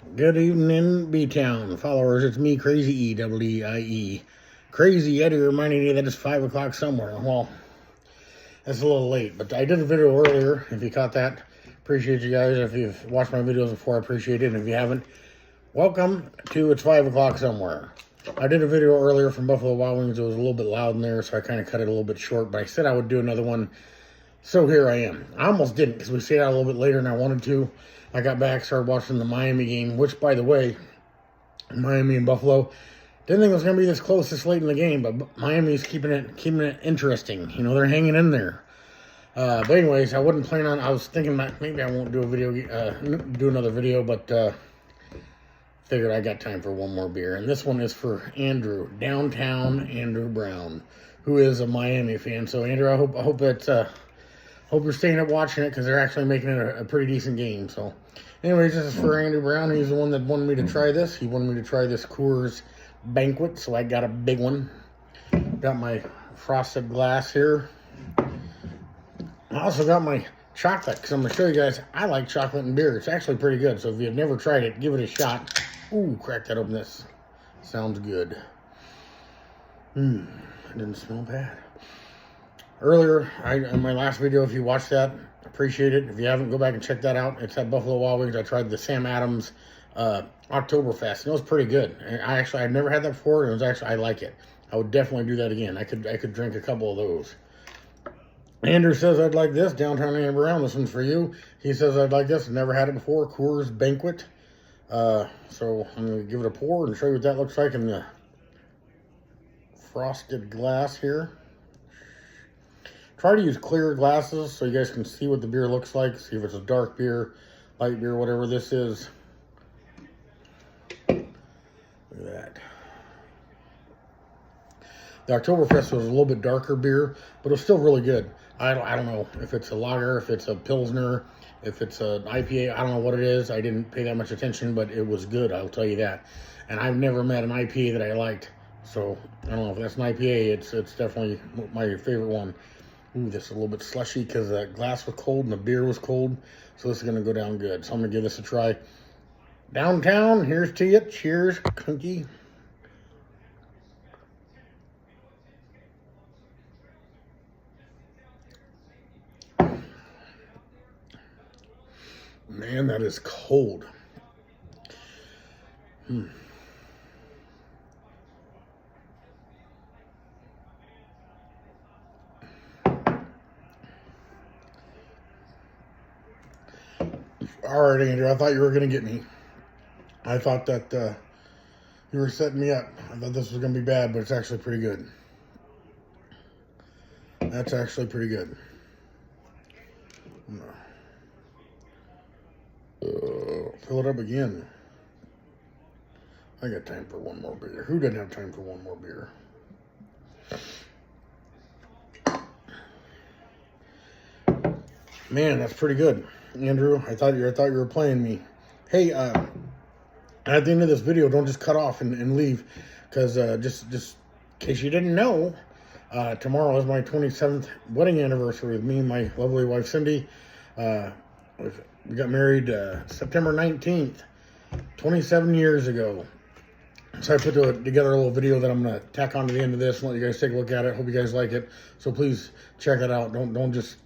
Good evening, B-Town followers. It's me, Crazy E, W-E-I-E. Crazy Eddie reminding you that it's 5 o'clock somewhere. Well, that's a little late, but I did a video earlier. If you caught that, appreciate you guys. If you've watched my videos before, I appreciate it. And if you haven't, welcome to It's 5 o'clock somewhere. I did a video earlier from Buffalo Wild Wings. It was a little bit loud in there, so I kind of cut it a little bit short, but I said I would do another one. So here I am. I almost didn't because we stayed out a little bit later than I wanted to. I got back, started watching the Miami game, which, by the way, Miami and Buffalo, didn't think it was going to be this close this late in the game, but Miami's keeping it interesting. You know, they're hanging in there. But anyways, I wasn't planning on, I was thinking that maybe I won't do a video, do another video, but figured I got time for one more beer. And this one is for Andrew, downtown Andrew Brown, who is a Miami fan. So Andrew, I hope that hope you're staying up watching it because they're actually making it a pretty decent game. So anyways, this is for Andrew Brown. He's the one that wanted me to try this. He wanted me to try this Coors Banquet, so I got a big one. Got my frosted glass here. I also got my chocolate because I'm going to show you guys I like chocolate and beer. It's actually pretty good. So if you've never tried it, give it a shot. Ooh, crack that open. This sounds good. It didn't smell bad. Earlier, in my last video, if you watched that, appreciate it. If you haven't, go back and check that out. It's at Buffalo Wild Wings. I tried the Sam Adams Oktoberfest, and it was pretty good. And I'd never had that before, and it was actually, I like it. I would definitely do that again. I could drink a couple of those. Andrew says I'd like this, Downtown Andrew Brown. This one's for you. He says I'd like this. Never had it before. Coors Banquet. So I'm going to give it a pour and show you what that looks like in the frosted glass here. Try to use clear glasses so you guys can see what the beer looks like. See if it's a dark beer, light beer, whatever this is. Look at that. The Oktoberfest was a little bit darker beer, but it was still really good. I don't know if it's a lager, if it's a Pilsner, if it's an IPA. I don't know what it is. I didn't pay that much attention, but it was good, I'll tell you that. And I've never met an IPA that I liked. So, I don't know if that's an IPA. It's definitely my favorite one. Ooh, this is a little bit slushy because the glass was cold and the beer was cold. So this is going to go down good. So I'm going to give this a try. Downtown, here's to you. Cheers, Kunky. Man, that is cold. All right, Andrew, I thought you were going to get me. I thought that you were setting me up. I thought this was going to be bad, but it's actually pretty good. That's actually pretty good. Fill it up again. I got time for one more beer. Who doesn't have time for one more beer? Man, that's pretty good, Andrew. I thought you were playing me. Hey, at the end of this video, don't just cut off and leave, because just in case you didn't know, tomorrow is my 27th wedding anniversary with me and my lovely wife Cindy. We got married September 19th, 27 years ago. So I put together a little video that I'm going to tack on to the end of this and let you guys take a look at it. Hope you guys like it. So please check it out. Don't just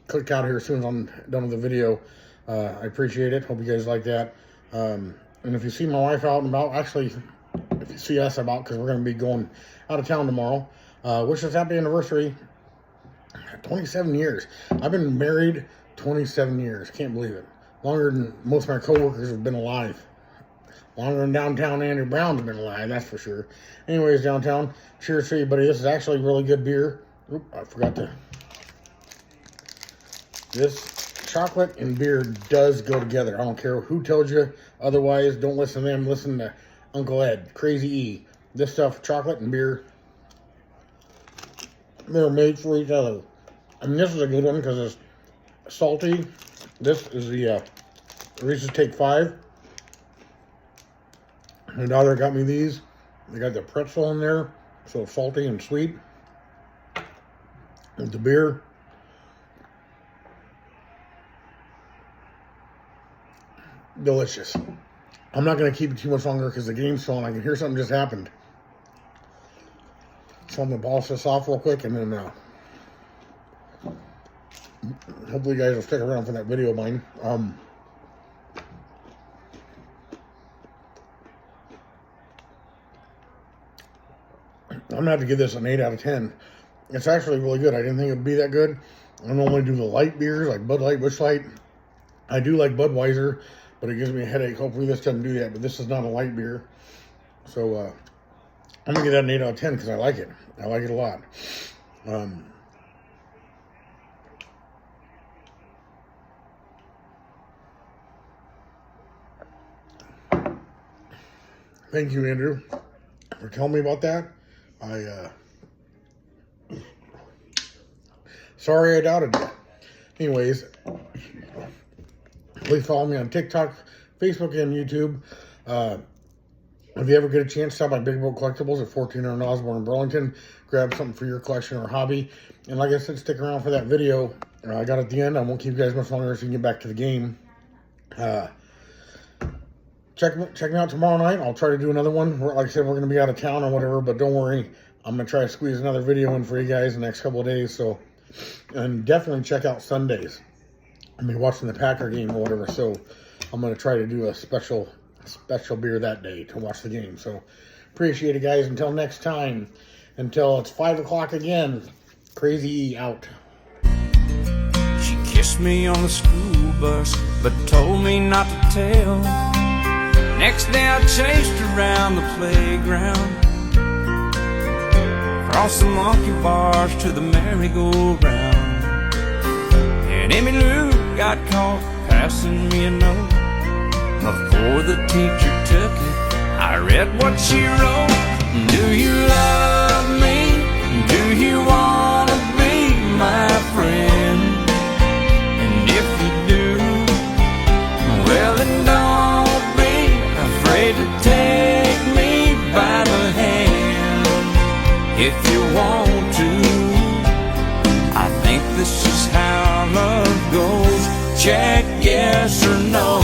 click out here as soon as I'm done with the video. I appreciate it. Hope you guys like that. And if you see my wife out and about, actually, if you see us about, because we're going to be going out of town tomorrow, wish us happy anniversary. 27 years. I've been married 27 years. Can't believe it. Longer than most of my coworkers have been alive. Longer than Downtown Andrew Brown's been alive, that's for sure. Anyways, Downtown, cheers to you, buddy. This is actually really good beer. Oop, I forgot to. This chocolate and beer does go together. I don't care who tells you otherwise. Don't listen to them. Listen to Uncle Ed, Crazy E. This stuff, chocolate and beer, they're made for each other. I mean, this is a good one because it's salty. This is the Reese's Take 5. My daughter got me these. They got the pretzel in there, so salty and sweet. With the beer. Delicious. I'm not going to keep it too much longer because the game's falling. I can hear something just happened. So I'm going to polish this off real quick, and then hopefully you guys will stick around for that video of mine. I'm going to have to give this an 8 out of 10. It's actually really good. I didn't think it would be that good. I normally do the light beers like Bud Light, Busch Light. I do like Budweiser, but it gives me a headache. Hopefully this doesn't do that, but this is not a light beer. So I'm going to give that an 8 out of 10 because I like it. I like it a lot. Thank you, Andrew, for telling me about that. Sorry I doubted you. Anyways, please follow me on TikTok, Facebook, and YouTube. If you ever get a chance, stop by Big Boat Collectibles at 1400 Osborne in Burlington. Grab something for your collection or hobby. And like I said, stick around for that video I got at the end. I won't keep you guys much longer so you can get back to the game. Check me out tomorrow night. I'll try to do another one. Like I said, we're going to be out of town or whatever, but don't worry. I'm going to try to squeeze another video in for you guys in the next couple of days. So, and definitely check out Sundays. I'll be watching the Packer game or whatever. So I'm going to try to do a special beer that day to watch the game. So appreciate it, guys. Until next time, until it's 5 o'clock again, Crazy E out. She kissed me on the school bus, but told me not to tell. Next day I chased her around the playground, across the monkey bars to the merry-go-round. And Emmy Lou got caught passing me a note. Before the teacher took it, I read what she wrote. Do you love me? Do you want to be my friend? And if you do, well then don't be afraid to take me by the hand. If you want to, I think this is how love goes. Check yes or no.